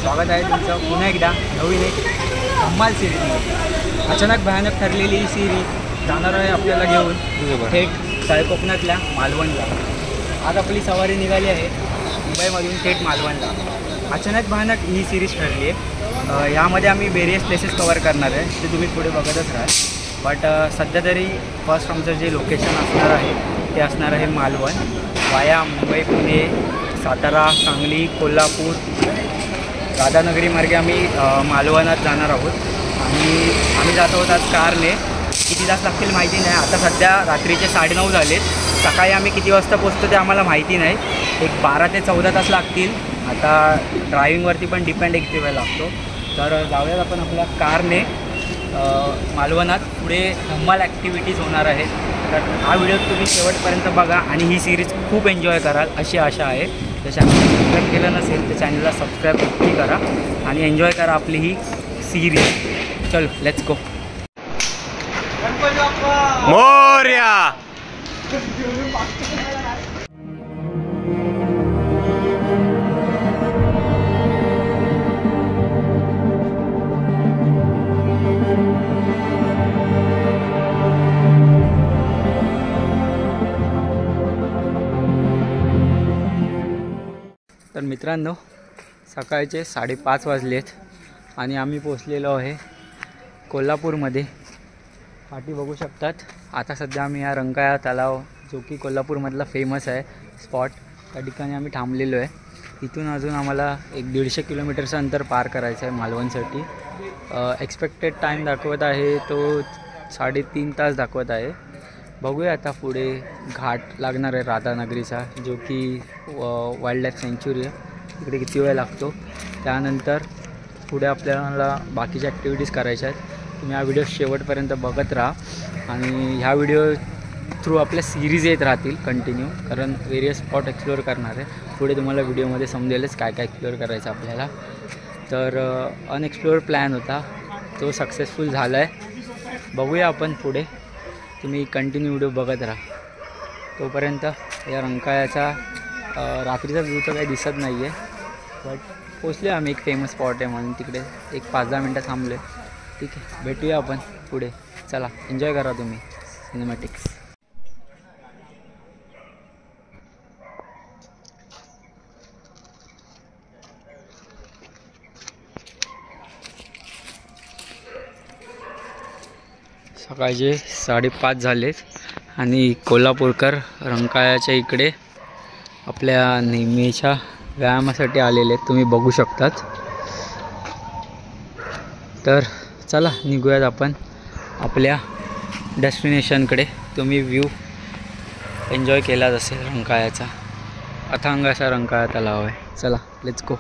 स्वागत आहे तुमचं पुन्हा एकदा नवीन एक धम्माल सिरीजमध्ये। अचानक भयानक ठरलेली ही सिरीज जाणार आहे आपल्याला घेऊन थेट तळ कोकणातल्या मालवणला। आज आपली सवारी निघाली आहे मुंबईमधून थेट मालवणला। अचानक भयानक ही सिरीज ठरली आहे। यामध्ये आम्ही वेरियस प्लेसेस कवर करणार आहे ते तुम्ही पुढे बघतच राहाल। बट सध्या तरी फर्स्ट आमचं जे लोकेशन असणार आहे ते असणार आहे मालवण वाया मुंबई, पुणे, सातारा, सांगली, कोल्हापूर, राधानगरी मार्गे आम्ही मालवणात जाणार आहोत। आणि आम्ही जात आहोत आज कारने। किती तास लागतील माहिती नाही। आता सध्या रात्रीचे 9:30 झालेत। सकाळी आम्ही किती वाजता पोहोचतो ते आम्हाला माहिती नाही। एक 12 ते 14 तास लागतील। आता ड्रायव्हिंगवरती पण डिपेंड आहे किती वेळ लागतो। तर जाऊयात आपण आपल्या कारने मालवणात। पुढे धम्माल ॲक्टिव्हिटीज होणार आहेत। तर हा व्हिडिओ तुम्ही शेवटपर्यंत बघा आणि ही सिरीज खूप एन्जॉय कराल अशी आशा आहे। तर चॅनल सबस्क्राईब केलं नसेल तर चॅनलला सबस्क्राईब नक्की करा आणि एन्जॉय करा आपली ही सिरीज। चलो लेट्स गो। मोरया तर मित्रांनो सकाळचे 5:30 वाजलेत आणि आम्ही पोचलेलो आहे कोल्हापूरमध्ये। पाठी बघू शकतात। आता सध्या आम्ही या रंकाळा तलाव जो की कोल्हापूरमधला फेमस आहे स्पॉट त्या ठिकाणी आम्ही थांबलेलो आहे। इथून अजून आम्हाला 150 किलोमीटरचं अंतर पार करायचं आहे मालवणसाठी। एक्सपेक्टेड टाईम दाखवत आहे तो 3.5 तास दाखवत आहे। बघूया आता पुढे घाट लागणार आहे राधानगरीचा जो की वाईल्ड लाईफ सँच्युरी आहे। इकडे किती वेळ लागतो त्यानंतर पुढे आपल्याला बाकीच्या ॲक्टिव्हिटीज करायच्या आहेत। तुम्ही हा व्हिडिओ शेवटपर्यंत बघत राहा आणि ह्या व्हिडिओ थ्रू आपल्या सिरीज येत राहतील कंटिन्यू, कारण वेरियस स्पॉट एक्सप्लोअर करणार आहे। पुढे तुम्हाला व्हिडिओमध्ये समजेलच काय काय एक्सप्लोअर करायचं आपल्याला। तर अनएक्सप्लोअर प्लॅन होता तो सक्सेसफुल झाला आहे। बघूया आपण पुढे, तुम्ही कंटिन्यू व्हिडिओ बघत राहा। तोपर्यंत या रंकाळ्याचा रात्रीचा व्ह्यू तर काही दिसत नाही आहे, बट पोचले आम्ही एक फेमस स्पॉट आहे म्हणून तिकडे एक 5-10 मिनटं थांबले। ठीक आहे, भेटूया आपण पुढे। चला एन्जॉय करा तुम्ही सिनेमॅटिक्स। सकाळचे 5:30 झालेत आणि कोल्हापूरकर रंकाळ्याच्या इकडे आपल्या नेहमीच्या व्यायामासाठी आलेले आहेत, तुम्ही बघू शकतात। तर चला निघूयात आपण आपल्या डेस्टिनेशनकडे। तुम्ही व्ह्यू एन्जॉय केलाच असेल रंकाळ्याचा। अथांग असा रंकाळा तलाव आहे। चला लेट्स गो।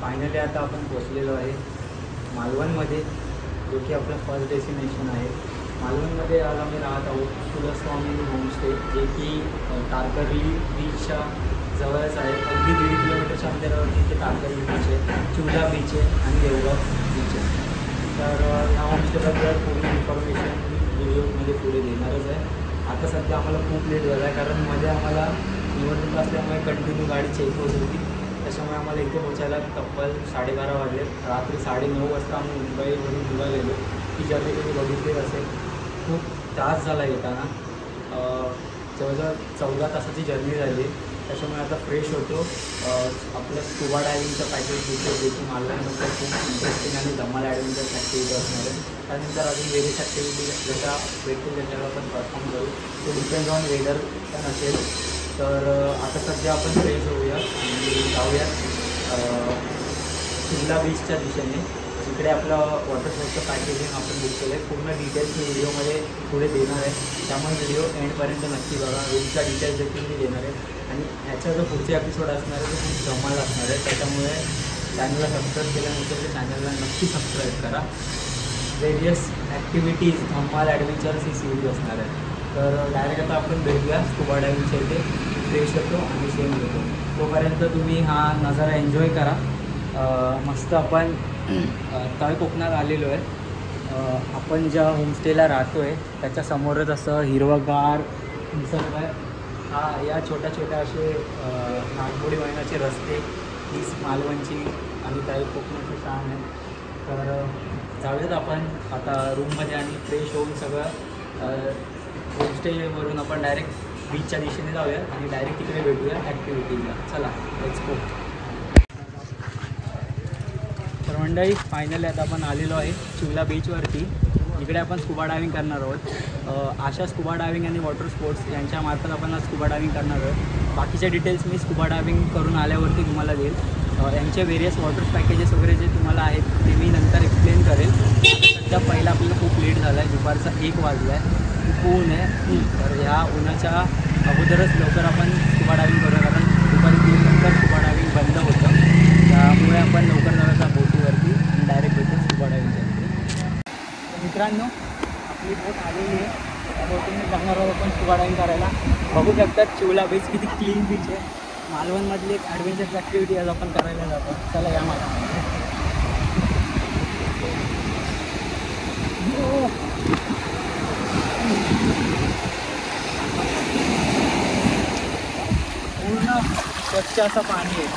फायनली आता आपण पोचलेलो आहे मालवणमध्ये, जो की आपलं फर्स्ट डेस्टिनेशन आहे। मालवणमध्ये आज आम्ही राहत आहोत कुलस्वामी होमस्टे, जे की तारकर्ली बीचच्या जवळच आहे। अगदी 1.5 किलोमीटरच्या अंतरावरती इथे तारकर्ली बीच आहे, चिवला बीच आहे आणि देवगाव बीच आहे। तर ह्या होमस्टेबद्दल पूर्ण इन्फॉर्मेशन व्हिडिओमध्ये पुढे देणारच आहे। आता सध्या आम्हाला खूप लेट झाला आहे, कारण मध्ये आम्हाला निवडणूक असल्यामुळे कंटिन्यू गाडी चेक होत होती, त्याच्यामुळे आम्हाला इथे पोचायला तब्बल 12:30 वाजले। रात्री 9:30 वाजता आम्ही मुंबईवरून निघालेलो। ती जर्नी तुम्ही बघितली असेल, खूप त्रास झाला येताना। जवळजवळ 14 तासाची जर्नी झाली। त्याच्यामुळे आता फ्रेश होतो। आपलं स्कुबा डायव्हिंगचं पॅकेज घेतो, जे की मालवणमध्ये खूप इंटरेस्टिंग आणि धमाल ॲडव्हेंचर ॲक्टिव्हिटी असणार आहे। त्यानंतर अजून वेरियस ॲक्टिव्हिटी जशा भेटतील त्याच्यावर आपण परफॉर्म करू, तो डिपेंड ऑन वेदर पण असेल। तर आता सध्या आपण फ्रेश होऊया आणि जाऊयात चिवला बीचच्या दिशेने, जिकडे आपलं वॉटर स्पोर्टचं पॅकेजिंग आपण बुक केलं आहे। पूर्ण डिटेल्स मी व्हिडिओमध्ये पुढे देणार आहे, त्यामुळे व्हिडिओ एंडपर्यंत नक्की बघा। रूमचा डिटेल्स देखील मी देणार आहे आणि ह्याचा जो पुढचे एपिसोड असणार आहे तो खूप धमाल असणार आहे। त्याच्यामुळे चॅनलला सबस्क्राईब केल्यानंतर चॅनलला नक्की सबस्क्राईब करा। वेरियस ॲक्टिव्हिटीज धम्माल ॲडव्हेंचर्स ही सिरीज असणार आहे. तर डायरेक्ट आता आपण भेटूया स्कुबा डायव्हिंगच्या इथे, फ्रेश होतो आणि सेम घेतो. तोपर्यंत तुम्ही हा नजारा एन्जॉय करा. मस्त आपण तळ कोकणात आलेलो आहे. आपण ज्या होमस्टेला राहतो आहे त्याच्यासमोरच असं हिरवंगार निसर्ग आहे. या छोट्या छोट्या असे नागमोडी वळणाचे रस्ते, ही मालवणची आणि तळ कोकणाची शान आहे. तर जाऊयात आपण आता रूममध्ये आणि फ्रेश होऊन सगळं होमस्टेवरून आपण डायरेक्ट बीचच्या दिशेने जाऊया आणि डायरेक्ट तिकडे भेटूया ॲक्टिव्हिटीजला. चला लेट्स गो. तर मंडळी फायनली आता आपण आलेलो आहे चिवला बीचवरती. इकडे आपण स्कुबा डायव्हिंग करणार आहोत. आशा स्कुबा डायव्हिंग आणि वॉटर स्पोर्ट्स यांच्यामार्फत आपण आज स्कुबा डायव्हिंग करणार आहोत. बाकीच्या डिटेल्स मी स्कुबा डायव्हिंग करून आल्यावरती तुम्हाला देईल. यांचे व्हेरियस वॉटर पॅकेजेस वगैरे जे तुम्हाला आहेत ते मी नंतर एक्सप्लेन करेल. सध्या पहिला आपल्याला खूप लेट झाला आहे, दुपारचा 1 वाजला आहे, खूप ऊन आहे. तर ह्या उन्हाच्या अगोदरच लवकर आपण स्कुबा डायव्हिंग करूया, कारण दुपारी 3 नंतर स्कुबा डायव्हिंग बंद होतं. त्यामुळे आपण लवकर जाऊया बोटीवरती आणि डायरेक्ट भेटून स्कुबा डायव्हिंग. मित्रांनो, आपली बोट आलेली आहे. त्या बोटीने जाणार आहोत आपण स्कुबा डायव्हिंग करायला. बघू शकतात चिवला बीच किती क्लीन बीच आहे. मालवणमधली एक ॲडव्हेंचर ॲक्टिव्हिटी आज आपण करायला जातो. चला या मला. पूर्ण स्वच्छ असं पाणी आहे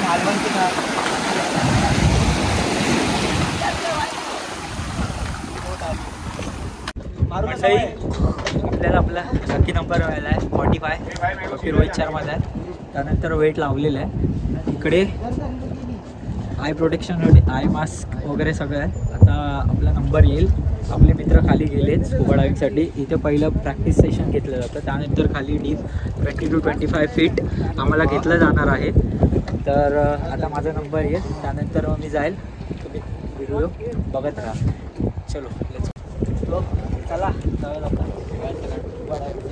मालवणची. मंडळी, आपल्याला आपला लकी नंबर व्हायला आहे 45. रोहित शर्माचा आहे. त्यानंतर वेट लावलेलं आहे. इकडे आय प्रोटेक्शनसाठी आय मास्क वगैरे सगळं आहे. आता आपला नंबर येईल. आपले मित्र खाली गेलेत स्कुबा डायव्हिंगसाठी. इथे पहिलं प्रॅक्टिस सेशन घेतलं जातं, त्यानंतर खाली डीप 20 to 25 फीट आम्हाला घेतलं जाणार आहे. तर आता माझा नंबर येईल, त्यानंतर मी जाईल. तुम्ही व्हिडिओ बघत राहा. चलो लेट्स गो. चला जाऊया आता स्कुबा डायव्हिंग.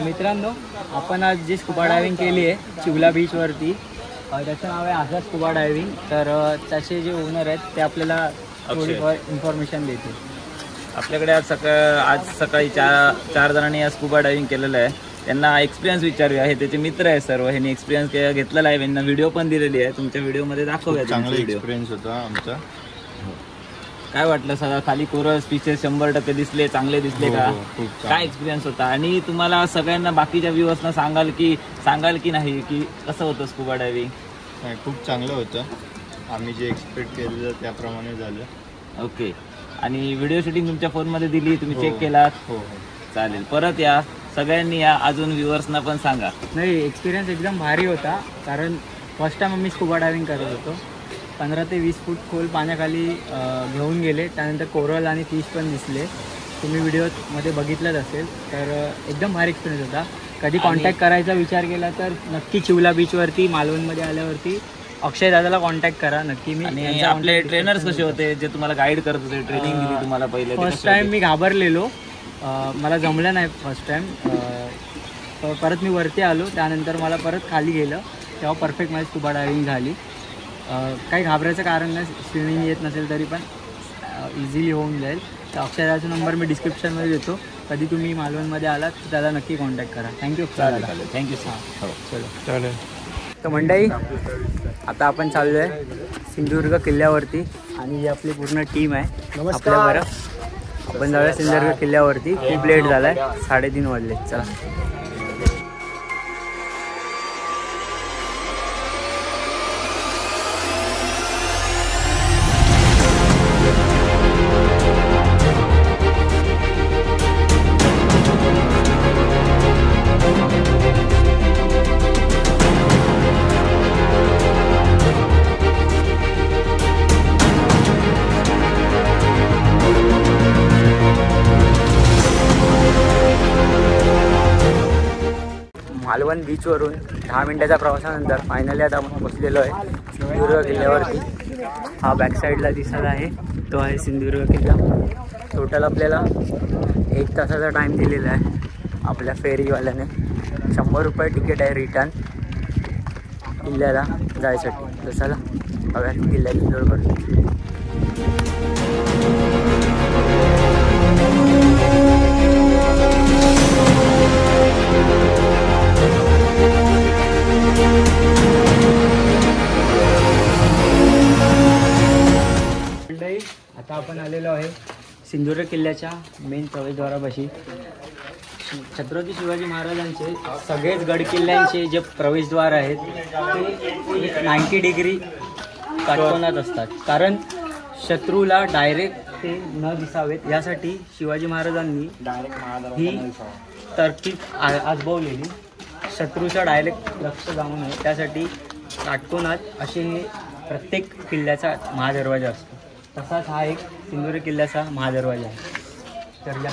मित्रांनो, आपण आज जी स्कुबा डायव्हिंग केली आहे चिवला बीचवरती, त्याचं नाव आहे आशा स्कुबा डायव्हिंग. तर त्याचे जे ओनर आहेत ते आपल्याला थोडीफार इन्फॉर्मेशन देतील. आपल्याकडे आज सकाळी चार जणांनी या स्कुबा डायव्हिंग केलेलं आहे. त्यांना एक्सपिरियन्स विचारूया. हे त्याचे मित्र आहे सर्व. ह्यांनी एक्सपिरियन्स घेतलेला आहे. यांना व्हिडिओ पण दिलेली आहे. तुमच्या व्हिडिओमध्ये दाखवूया. चांगला एक्सपिरियन्स होता आमचा. काय वाटलं सगळं? खाली कोरस फिशेस 100% दिसले, चांगले दिसले का? काय एक्सपिरियन्स होता? आणि तुम्हाला सगळ्यांना बाकीच्या व्ह्यूअर्सना सांगाल की नाही की कसं होतं स्कुबा डायव्हिंग? खूप चांगलं होतं. आम्ही जे एक्सपेक्ट केलेलं त्याप्रमाणे झालं. ओके. आणि व्हिडिओ शूटिंग तुमच्या फोनमध्ये दिली, तुम्ही चेक केलात? हो. चालेल, परत या सगळ्यांनी या. अजून व्ह्यूअर्सना पण सांगा. नाही, एक्सपिरियन्स एकदम भारी होता. कारण फर्स्ट टाइम आम्ही स्कुबा डायव्हिंग करत होतो. 15 ते 20 फूट खोल पाण्याखाली घेऊन गेले. त्यानंतर कोरल आणि फिश पण दिसले. तुम्ही व्हिडिओमध्ये बघितलंच असेल. तर एकदम भारी एक्सपिरियन्स होता. कधी कॉन्टॅक्ट करायचा विचार केला तर नक्की चिवला बीचवरती मालवणमध्ये आल्यावरती अक्षय दादाला कॉन्टॅक्ट करा नक्की. मी आणि आपले ट्रेनर्स कसे होते जे तुम्हाला गाईड करत होते, ट्रेनिंग दिली तुम्हाला पहिले? फर्स्ट टाइम मी घाबरलेलो, मला जमलं नाही फर्स्ट टाइम. परत मी वरती आलो, त्यानंतर मला परत खाली गेलं, तेव्हा परफेक्ट माझी स्कुबा डायव्हिंग झाली. काही घाबरायचं कारण नाही, स्विमिंग येत नसेल तरी पण इझिली होऊन जाईल. तर अक्षराचा नंबर मी डिस्क्रिप्शनमध्ये देतो, कधी तुम्ही मालवणमध्ये आलात तर त्याला नक्की कॉन्टॅक्ट करा. थँक्यू. चालेल थँक्यू सर. चलो. चालेल. तर मंडळी, आता आपण चाललो आहे सिंधुदुर्ग किल्ल्यावरती आणि ही आपली पूर्ण टीम आहे आपल्याबरोबर. आपण जाऊया सिंधुदुर्ग किल्ल्यावरती. खूप लेट झाला आहे, 3:30 वाजले. चला. मालवण बीचवरून 10 मिनिटाच्या प्रवासानंतर फायनली आता आपण पोचलेलो आहे सिंधुदुर्ग किल्ल्यावरती. हा बॅक साईडला दिसत आहे तो आहे सिंधुदुर्ग किल्ला. टोटल आपल्याला 1 तासाचा टाईम दिलेला आहे आपल्या फेरीवाल्याने. 100 रुपये तिकीट आहे रिटर्न किल्ल्याला जायसाठी. तर चला हव्या किल्ल्याची जोड करतो. आता आपण आलेलो आहे सिंधुदुर्ग किल्ल्याच्या मेन प्रवेशद्वारापाशी. छत्रपती शिवाजी महाराजांचे सगळेच गड किल्ल्यांचे जे प्रवेशद्वार आहेत ते 90 डिग्री काटकोनात असतात, कारण शत्रूला डायरेक्ट ते न दिसावेत यासाठी शिवाजी महाराजांनी ही तरकीब आजमावलेली. शत्रूचा डायरेक्ट लक्ष जाऊ नये त्यासाठी काटकोनात असे हे प्रत्येक किल्ल्याचा महादरवाजा असतो. तसाच हा एक सिंधुदुर्ग किल्ल्याचा महादरवाजा आहे. तर या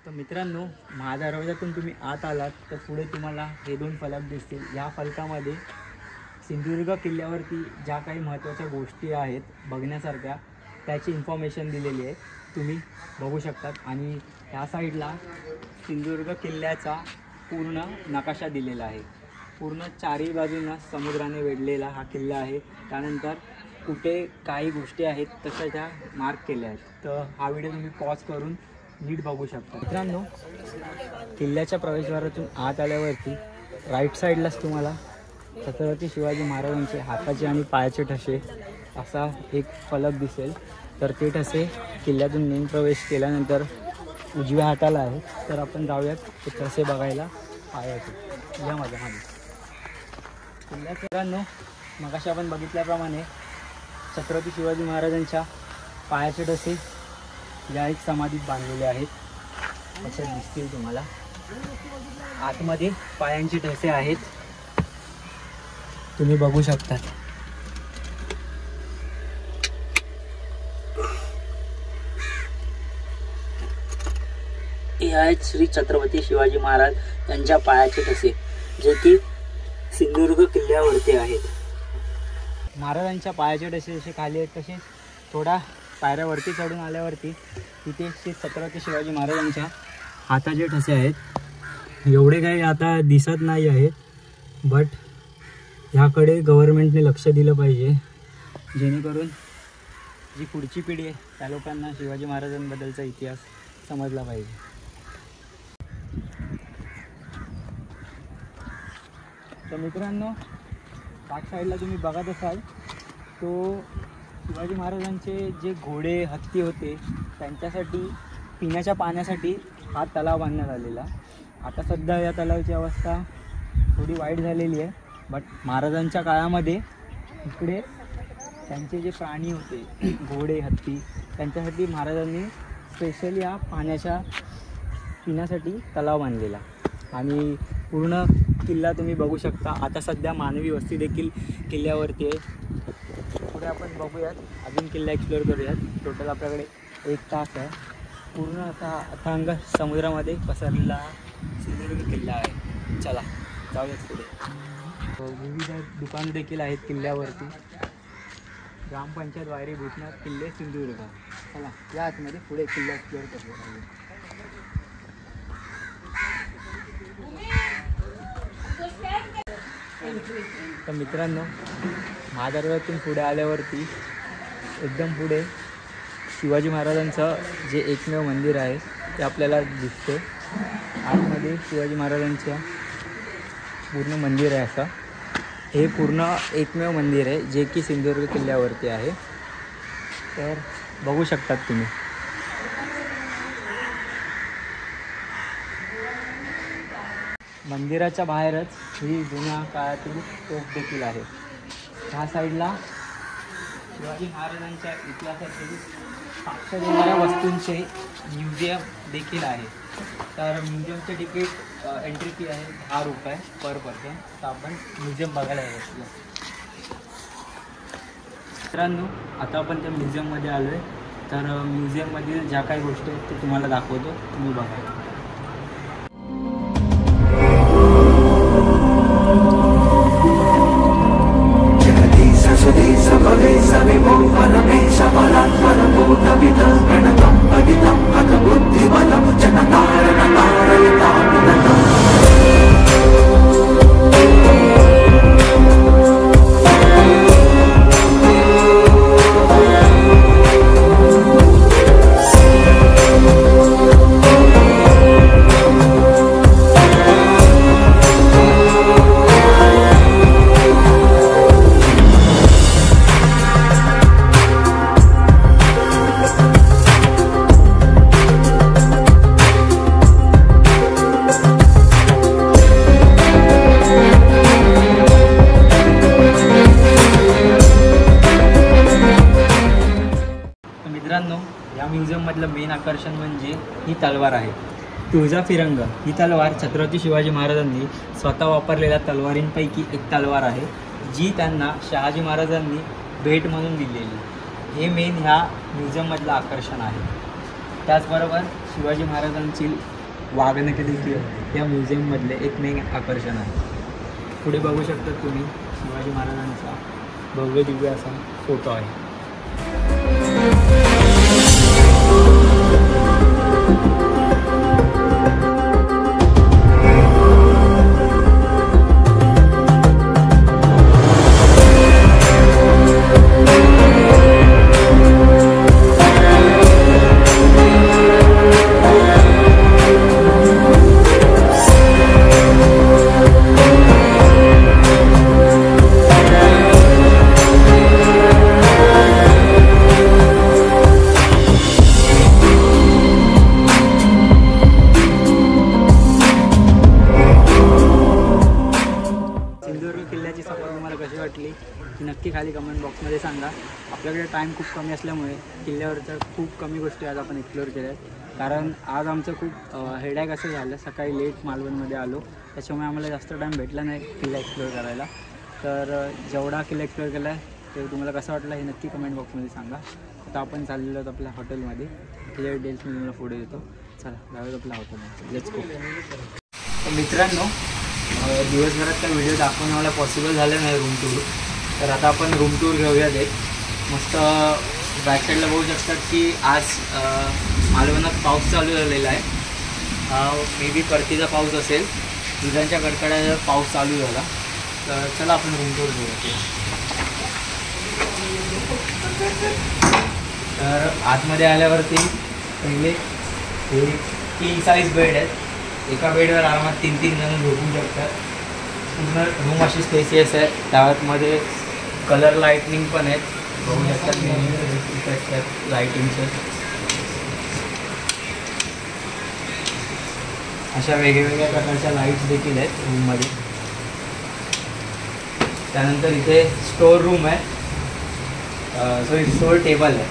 तर मित्रांनो, महादरवाजातून तुम्ही आत आलात तर पुढे तुम्हाला हे 2 फलक दिसतील. या फलकामध्ये सिंधुदुर्ग किल्ल्यावरती ज्या काही महत्त्वाच्या गोष्टी आहेत बघण्यासारख्या त्याची इन्फॉर्मेशन दिलेली आहे, तुम्ही बघू शकतात. आणि ह्या साईडला सिंधुदुर्ग किल्ल्याचा पूर्ण नकाशा दिलेला आहे. पूर्ण 4ही बाजूंना समुद्राने वेढलेला हा किल्ला आहे. त्यानंतर कुठे काही गोष्टी आहेत तशा त्या मार्क केल्या आहेत. तर हा व्हिडिओ तुम्ही पॉज करून नीट बघू शकता. मित्रांनो, किल्ल्याच्या प्रवेशद्वारातून आत आल्यावरती राईट साईडलाच तुम्हाला छत्रपती शिवाजी महाराजांचे हाताचे आणि पायाचे ठसे असा एक फलक दिसेल. तर ते ठसे किल्ल्यातून मेन प्रवेश केल्यानंतर उजव्या हाताला आहे. तर आपण जाऊयात ते ठसे बघायला पायाचे या माझ्यामध्ये. मित्रांनो, मगाशी आपण बघितल्याप्रमाणे छत्रपती शिवाजी महाराजांच्या पायाचे ठसे या एक समाधीत बांधलेले आहेत. असे दिसतील तुम्हाला. आतमध्ये पायांचे ठसे आहेत, तुम्ही बघू शकता. हे आहेत श्री छत्रपती शिवाजी महाराज यांच्या पायाचे ठसे, जे की सिंधुदुर्ग किल्ल्यावरती आहेत. महाराजांच्या पायाचे ठसे जसे खाली आहेत तसे थोडा पायऱ्यावरती चढून आल्यावरती तिथे श्री छत्रपती शिवाजी महाराजांच्या हाताचे ठसे आहेत. एवढे काही आता दिसत नाही आहेत, बट ह्याकडे गव्हर्नमेंटने लक्ष दिलं पाहिजे, जेणेकरून जी पुढची पिढी आहे त्या लोकांना शिवाजी महाराजांबद्दलचा इतिहास समजला पाहिजे. तर मित्रांनो, बॅक साईडला तुम्ही बघत असाल तो शिवाजी महाराजांचे जे घोडे हत्ती होते त्यांच्यासाठी पिण्याच्या पाण्यासाठी हा तलाव बांधण्यात आलेला. आता सध्या या तलावाची अवस्था थोडी वाईट झालेली आहे, बट महाराजांच्या काळामध्ये इकडे त्यांचे जे प्राणी होते घोडे हत्ती त्यांच्यासाठी महाराजांनी स्पेशली हा पाण्याच्या पिण्यासाठी तलाव बांधलेला. आणि पूर्ण किल्ला तुम्ही बघू शकता. आता सध्या मानवी वस्ती देखील किल्ल्यावरती आहे. पुढे आपण बघूयात, अजून किल्ला एक्सप्लोअर करूयात. टोटल आपल्याकडे 1 तास आहे. पूर्ण असा अथांग समुद्रामध्ये पसरलेला सिंधुदुर्ग किल्ला आहे. चला जाऊयात पुढे. विविध दुकानं देखील आहेत किल्ल्यावरती. ग्रामपंचायत वायरी भूषणात किल्ले सिंधुदुर्ग. चला या आतमध्ये पुढे किल्ला एक्सप्लोअर करूया. तर मित्रांनो, महादरवाजातून पुढे आल्यावरती एकदम पुढे शिवाजी महाराजांचं जे एकमेव मंदिर आहे ते आपल्याला दिसते. आतमध्ये शिवाजी महाराजांचं पूर्ण मंदिर आहे. असं हे पूर्ण एकमेव मंदिर आहे जे की सिंधुदुर्ग किल्ल्यावरती आहे. तर बघू शकतात तुम्ही. मंदिराच्या बाहेरच ही जुन्या काळातील तोफ देखील आहे. ह्या साईडला शिवाजी महाराजांच्या इतिहासातील साक्ष देणाऱ्या वस्तूंचे म्युझियम देखील आहे. तर म्युझियमचे तिकीट एंट्री फी आहे 10 रुपये पर पर्सन. तर आपण म्युझियम बघायला येतो. मित्रांनो, आता आपण त्या म्युझियममध्ये आलो आहे. तर म्युझियममधील ज्या काही गोष्टी आहेत ते तुम्हाला दाखवतो, तुम्ही बघा. मित्रांनो, या म्युझियममधलं मेन आकर्षण म्हणजे ही तलवार आहे. तुळजा फिरंग ही तलवार छत्रपती शिवाजी महाराजांनी स्वतः वापरलेल्या तलवारींपैकी एक तलवार आहे, जी त्यांना शहाजी महाराजांनी भेट म्हणून दिलेली. हे मेन ह्या म्युझियममधलं आकर्षण आहे. त्याचबरोबर शिवाजी महाराजांची वाघनखे देखील या म्युझियममधले एक मेन आकर्षण आहे. पुढे बघू शकता तुम्ही शिवाजी महाराजांचा भव्य दिव्य असा फोटो आहे. की नक्की खाली कमेंट बॉक्समध्ये सांगा. आपल्याकडे टाईम खूप कमी असल्यामुळे किल्ल्यावरच्या खूप कमी गोष्टी आज आपण एक्सप्लोअर केल्या आहेत. कारण आज आमचं खूप हेडॅक असं झालं, सकाळी लेट मालवणमध्ये आलो, त्याच्यामुळे आम्हाला जास्त टाईम भेटला नाही किल्ला एक्सप्लोअर करायला. तर जेवढा किल्ला एक्सप्लोअर केला आहे ते तुम्हाला कसं वाटलं हे नक्की कमेंट बॉक्समध्ये सांगा. आता आपण चाललेलो आहोत आपल्या हॉटेलमध्ये. क्लिअर डिटेल्स मी तुम्हाला पुढे देतो. चला जाऊयात आपल्या हॉटेलमध्ये. Let's go. मित्रांनो, दिवसभरात काय व्हिडिओ दाखवणं मला पॉसिबल झालं नाही रूम टूर. तर आता आपण रूम टूर घेऊयात. एक मस्त बॅक साईडला बघू शकतात की आज मालवणात पाऊस चालू झालेला आहे. मे बी परतीचा पाऊस असेल. विजांच्या कडकड्याचा पाऊस चालू झाला. तर चला आपण रूम टूर घेऊया. तर आतमध्ये आल्यावरती पहिले हे किंग साईज बेड आहेत. एका बेडवर आरामात 3-3 जण झोपू शकतात. पूर्ण रूम अशी स्पेसियस आहे. त्यामध्ये कलर लाईटनिंग पण आहेत. बघू शकतात लाईटिंगचं. अशा वेगवेगळ्या प्रकारच्या लाईट्स देखील आहेत रूममध्ये. त्यानंतर इथे स्टोअर रूम आहे. सॉरी स्टोअर टेबल आहे.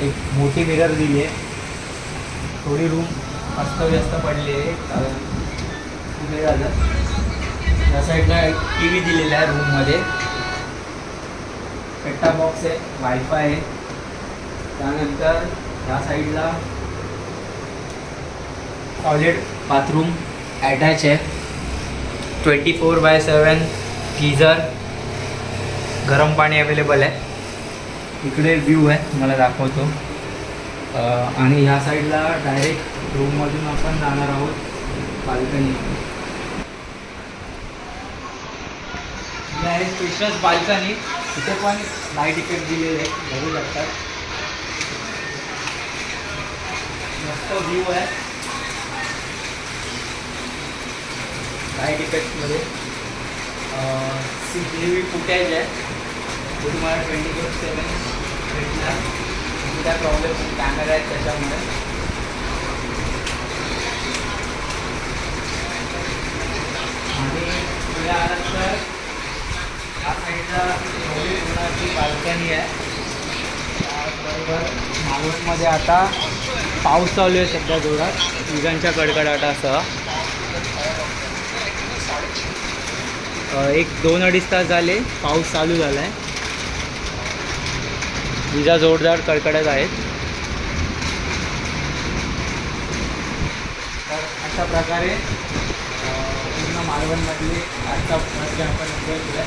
एक मोठी मिरर दिली आहे. थोडी रूम अस्तव्यस्त पडली आहे कारण कुठे झालं. या साईडला टी व्ही दिलेला आहे रूममध्ये. सेटअप बॉक्स आहे, वायफाय आहे. त्यानंतर या साईडला टॉयलेट बाथरूम अटॅच आहे. 24/7 गीझर. गरम पाणी अवेलेबल आहे. इकडे व्ह्यू आहे मला दाखवतो. आणि ह्या साईडला डायरेक्ट रूममधून आपण जाणार आहोत बाल्कनी. ही आहे स्पेशल बाल्कनी. इथे पण लाईट इफेक्ट दिलेले आहे बघू शकतात. मस्त व्ह्यू आहे लाईट इफेक्टमध्ये. CCTV फुटेज आहे ते तुम्हाला 24/7 भेटणार. काय प्रॉब्लेम कॅमेरा आहेत त्याच्यामुळे. आणि पुढे आलात तर या साईडला पूर्णाची बाल्कनी आहे. त्याबरोबर मालवणमध्ये आता पाऊस चालू आहे सध्या जोरात विजांच्या कडकडाटासह. 1-2-2.5 तास झाले पाऊस चालू झाला आहे. विजा जोरदार कडकडत आहेत. तर अशा प्रकारे पूर्ण मालवणमधले आजचा फर्स्ट डे आपण एन्जॉय केला.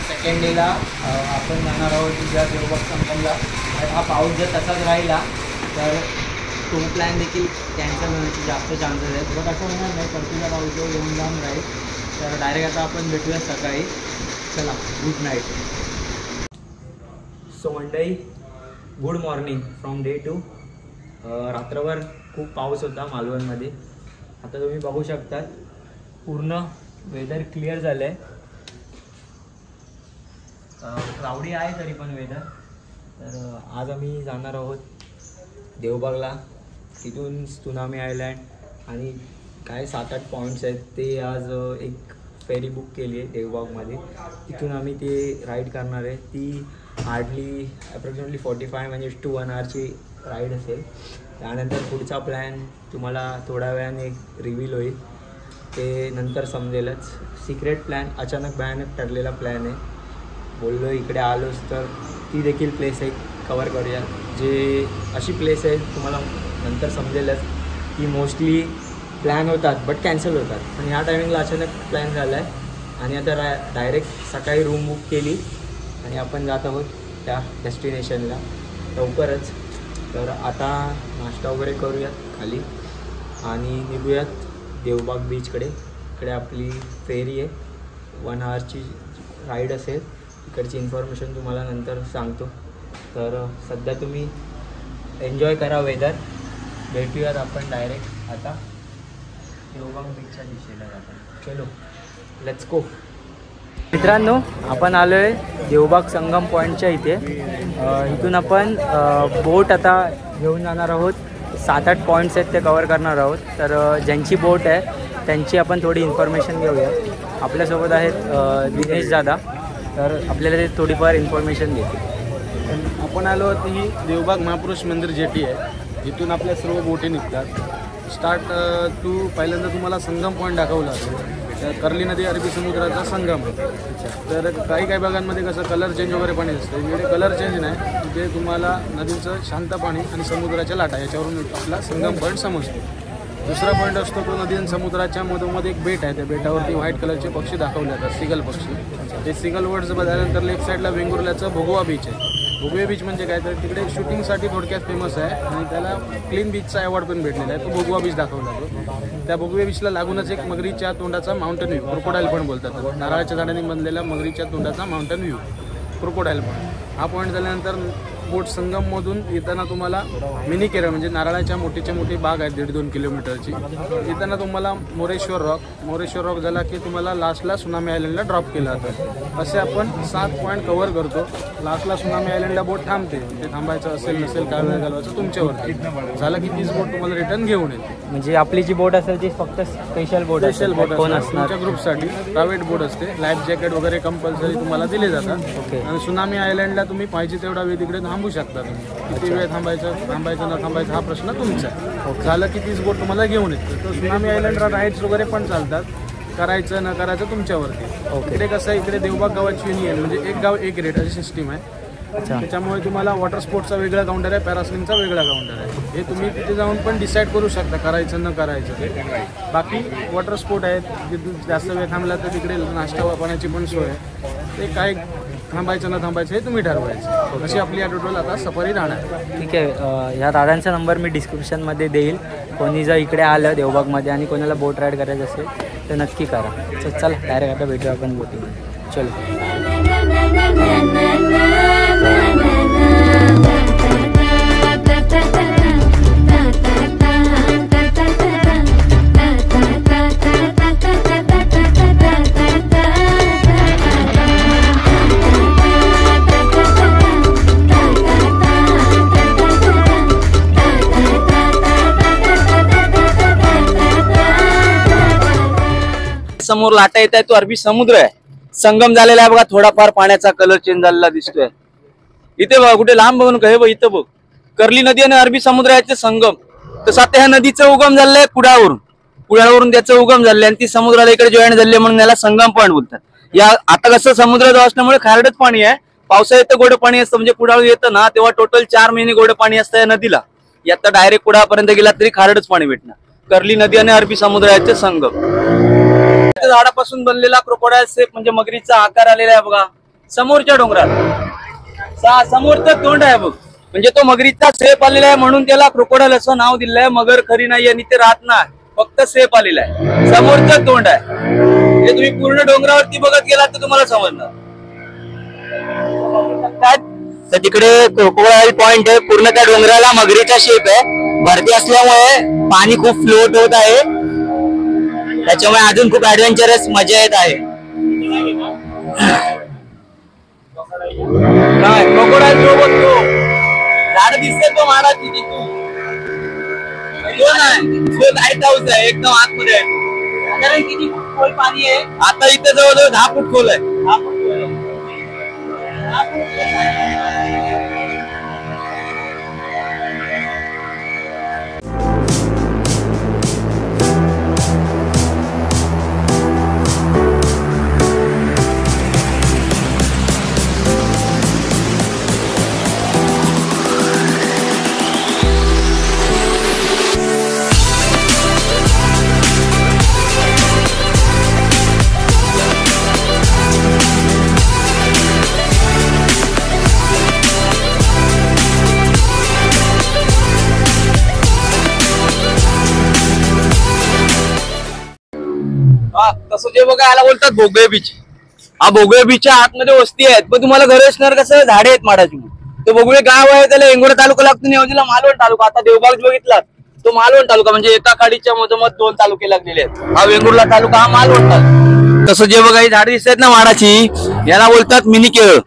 सेकंड डेला आपण जाणार आहोत तुझ्या देवबाग संगमला. हा पाऊस जर तसाच राहिला तर तो प्लॅन देखील कॅन्सल होण्याचे जास्त चान्सेस आहेत. बट असं होणार नाही, परतीचा पाऊस येऊन जाऊन राहील. तर डायरेक्ट आता आपण भेटूया सकाळी. चला, गुड नाईट. सो मंडळी, गुड मॉर्निंग फ्रॉम डे 2. रात्रभर खूप पाऊस होता मालवणमध्ये. आता तुम्ही बघू शकता पूर्ण वेदर क्लिअर झालं आहे. क्लाउडी आहे तरी पण वेदर. तर आज आम्ही जाणार आहोत देवबागला. तिथून त्सुनामी आयलँड आणि काय 7-8 पॉईंट्स आहेत ते आज एक फेरी बुक केली आहे देवबागमध्ये. तिथून आम्ही ते राईड करणार आहे. ती हार्डली अप्रॉक्सिमेटली 45 मिनिट्स to 1 hourची राईड असेल. त्यानंतर पुढचा प्लॅन तुम्हाला थोड्या वेळाने रिव्हील होईल, ते नंतर समजेलच. सिक्रेट प्लॅन, अचानक भयानक ठरलेला प्लॅन आहे. बोललो इकडे आलोच तर ती देखील प्लेस आहे कवर करूया. जे अशी प्लेस आहे तुम्हाला नंतर समजेलच की मोस्टली प्लॅन होतात बट कॅन्सल होतात. पण ह्या टायमिंगला अचानक प्लॅन झाला आहे आणि आता डायरेक्ट सकाळी रूम बुक केली आणि आपण जात आहोत त्या डेस्टिनेशनला लवकरच. तर आता नाश्ता वगैरे करूयात खाली आणि निघूयात देवबाग बीचकडे. इकडे आपली फेरी आहे, 1 hourची राईड असेल. इकडची इन्फॉर्मेशन तुम्हाला नंतर सांगतो. तर सध्या तुम्ही एन्जॉय करा वेदर. भेटूयात आपण डायरेक्ट आता देवबाग बीचच्या दिशेला जातो. चलो, लेट्स गो. मित्रांनो, आपण आलो आहे देवबाग संगम पॉईंटच्या इथे. इथून आपण बोट आता घेऊन जाणार आहोत. 7-8 पॉईंट्स आहेत ते कवर करणार आहोत. तर ज्यांची बोट आहे त्यांची आपण थोडी इन्फॉर्मेशन घेऊया. आपल्यासोबत आहेत दिनेश दादा. तर आपल्याला ते थोडीफार इन्फॉर्मेशन देतील. आपण आलो आहोत ही देवबाग महापुरुष मंदिर जेटी आहे. इथून आपल्या सर्व बोटी निघतात. स्टार्ट टू पहिल्यांदा तुम्हाला संगम पॉईंट दाखवला असेल. कर्ली नदी अरबी समुद्राचा संगम आहे. तर काही भागांमध्ये कसं कलर चेंज वगैरे पाणी असतं. इकडे कलर चेंज नाही, तिथे तुम्हाला नदीचं शांत पाणी आणि समुद्राच्या लाटा याच्यावरून आपला संगम पॉईंट समजतो. दुसरा पॉईंट असतो तो नदी आणि समुद्राच्या मधोमध एक बेट आहे. त्या बेटावरती व्हाईट कलरचे पक्षी दाखवले जातात, सिगल पक्षी. ते सिगल वर्ड्स बदलल्यानंतर लेफ्ट साईडला वेंगुर्ल्याचं भोगवा बीच आहे. भोगवे बीच म्हणजे काय तर तिकडे शूटिंगसाठी थोडक्यात फेमस आहे आणि त्याला क्लीन बीचचा अवॉर्ड पण भेटलेला आहे. तो भोगवा बीच दाखवला जातो. त्या भोगवे बीचला लागूनच एक मगरीच्या तोंडाचा माउंटन व्ह्यू, क्रोकोडाईल पण बोलतात. नारळाच्या झाडांनी बनलेला मगरीच्या तोंडाचा माउंटन व्ह्यू, क्रोकोडाईल पॉईंट. हा पॉईंट झाल्यानंतर बोट संगममधून येताना तुम्हाला मिनी केरळ म्हणजे नारळाच्या मोठीच्या मोठी बाग आहे 1.5-2 किलोमीटरची. येताना तुम्हाला मोरेश्वर रॉक झाला की तुम्हाला लास्टला त्सुनामी आयलंडला ड्रॉप केला जातं. असे आपण 7 पॉईंट कव्हर करतो. लास्टला त्सुनामी आयलंडला बोट थांबते. ते थांबायचं असेल नसेल काय वेळ घालवायचं तुमच्यावरती. झालं की तीच बोट तुम्हाला रिटर्न घेऊन येते. म्हणजे आपली जी बोट असेल ती फक्त स्पेशल बोट कोण असणार तुमच्या ग्रुपसाठी प्रायव्हेट बोट असते. लाईफ जॅकेट वगैरे कंपल्सरी तुम्हाला दिले जातात. ओके. आणि त्सुनामी आयलंडला तुम्ही पाहिजे तेवढा वेळ तिकडे थांबू शकता. किती वेळ थांबायचं न थांबायचं हा प्रश्न तुमचा. झालं की तीच बोट तुम्हाला घेऊन येते. तर त्सुनामी आयलंडला राईड्स वगैरे पण चालतात. करायचं न करायचं तुमच्यावरती. इकडे कसं आहे, इकडे देवबाग गावाची युनियन म्हणजे एक गाव एक रेट अशी सिस्टीम आहे. त्याच्यामुळे तुम्हाला वॉटर स्पोर्ट्सचा वेगळा काउंटर आहे, पॅरास्लिंगचा वेगळा काउंटर आहे. हे तुम्ही तिथे जाऊन पण डिसाईड करू शकता करायचं न करायचं. बाकी वॉटर स्पोर्ट आहेत, जास्त वेळ थांबला तर तिकडे नाश्ता पाण्याची पण सोय आहे. ते काय थांबायचं न थांबायचं हे तुम्ही ठरवायचं. अशी आपली या टोटल आता सफारी राहणार आहे. ठीक आहे. ह्या दादांचा नंबर मी डिस्क्रिप्शनमध्ये देईल. कोणी जर इकडे आलं देवबागमध्ये आणि कोणाला बोट राईड करायचं असेल तर नक्की करा. तर चला डायरेक्ट आता भेटूया आपण बोटिंगमध्ये. चलो. समोर लाटा येत आहे तो अरबी समुद्र आहे. संगम झालेला आहे बघा. थोडाफार पाण्याचा कलर चेंज झालेला दिसतोय. इथे बघा कुठे लांब बघून हे बघ इथं बघ कर्ली नदी आणि अरबी समुद्राचे संगम. तसं आता ह्या नदीचं उगम झालेलं आहे कुडाळवरून त्याचं उगम झालेलं आहे आणि ती समुद्राला इकडे जॉईन झाले म्हणून याला संगम पॉईंट बोलतात. या आता कसं समुद्र जवळ असल्यामुळे खारटच पाणी आहे. पावसाळ्यात गोडं पाणी असतं. म्हणजे कुडाळ येतं ना तेव्हा टोटल 4 महिने गोडं पाणी असतं या नदीला. यात डायरेक्ट कुडाळपर्यंत गेला तरी खारटच पाणी भेटणार. कर्ली नदी आणि अरबी समुद्राचे संगम. झाडापासून बनलेला क्रोकोडाईल शेप म्हणजे मगरीचा आकार आलेला आहे बघा समोरच्या डोंगरात. समोरचं तोंड आहे बघ म्हणजे तो मगरीचा शेप आलेला आहे म्हणून त्याला क्रोकोडाईल असं नाव दिलंय. मगर खरी नाही आणि ते राहत नाही फक्त शेप आलेला आहे. समोरचं तोंड आहे. हे तुम्ही पूर्ण डोंगरावरती बघत गेलात तर तुम्हाला समजणार. तर तिकडे क्रोकोडाईल पॉइंट आहे. पूर्ण त्या डोंगराला मगरीचा शेप आहे. भरती असल्यामुळे पाणी खूप फ्लोट होत आहे. त्याच्यामुळे अजून खूप ऍडव्हेंचरस मजा येत आहे. काय क्रोकोडाईल सोबत तो झाड दिसते तो महाराज तिथून लाईट हाऊस आहे एकदम आतमध्ये आहे. साधारण किती फूट खोल पाणी आहे. आता इथे जवळजवळ 10 फूट खोल आहे. 10 फूट खोल आहे. तसं जे बघा याला बोलतात भोगळे बीच. हा भोगळे बीचच्या आतमध्ये वस्ती आहेत. पण तुम्हाला घर असणार कसं झाडे आहेत माडाची. तो भोगळे गाव आहे त्याला एंगोरा तालुका लागतो. नियोजीला मालवण तालुका. आता देवबाग बघितला तो मालवण तालुका म्हणजे एका खाडीच्या मधोमध 2 तालुके लागलेले आहेत. हा वेंगुर्ला तालुका हा मालवण तालुका. तसं जे बघा ही झाडे दिसत ना माडाची याला बोलतात मिनी केरळ.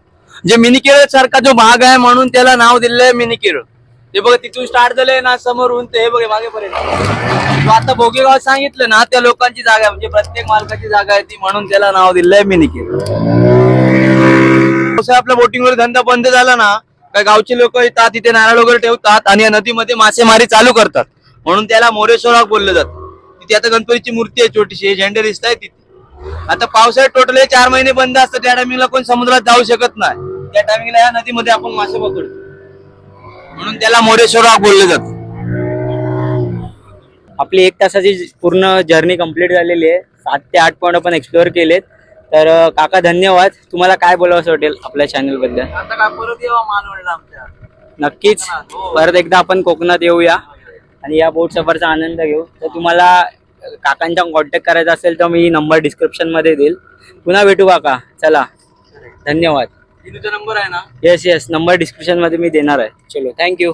जे मिनी केरळ सारखा जो भाग आहे म्हणून त्याला नाव दिलंय मिनी केरळ. ते बघा तिथून स्टार्ट झालंय ना समोरून ते हे बघे मागेपर्यंत. आता भोगेगाव सांगितलं ना त्या लोकांची जागा म्हणजे प्रत्येक मालकाची जागा आहे ती म्हणून त्याला नाव दिलंय मिनी केरळ. आपल्या बोटिंगवर धंदा बंद झाला ना काय गावचे लोक येतात तिथे नारळ वगैरे ठेवतात आणि या नदीमध्ये मासेमारी चालू करतात म्हणून त्याला मोरेश्वर बोललं जातं. तिथे आता गणपतीची मूर्ती आहे छोटीशी झेंडे दिसत आहे तिथे. आता पावसाळ्यात टोटल 4 महिने बंद असतं. त्या टायमिंगला कोण समुद्रात जाऊ शकत नाही. त्या टायमिंगला या नदीमध्ये आपण मासे पकडतो म्हणून त्याला मोरेश्वर बोललं जातं. आपली 1 तासाची पूर्ण जर्नी कंप्लीट झालेली आहे. 7 ते 8 पॉइंट आपण एक्सप्लोअर केलेत. तर काका धन्यवाद. तुम्हाला काय बोलावंसं वाटेल आपल्या चॅनल बद्दल? आता काय परत येवा मालवणला आमच्या. नक्कीच परत एकदा आपण कोकणात येऊया आणि या बोट सफरचा आनंद घेऊ. तर तुम्हाला काकांचा कॉन्टॅक्ट करायचा असेल तर मी नंबर डिस्क्रिप्शन मध्ये देईल. पुन्हा भेटू काका. चला धन्यवाद. तुझा नंबर आहे ना? येस नंबर डिस्क्रिप्शन मध्ये मी देणार आहे. चलो थँक्यू.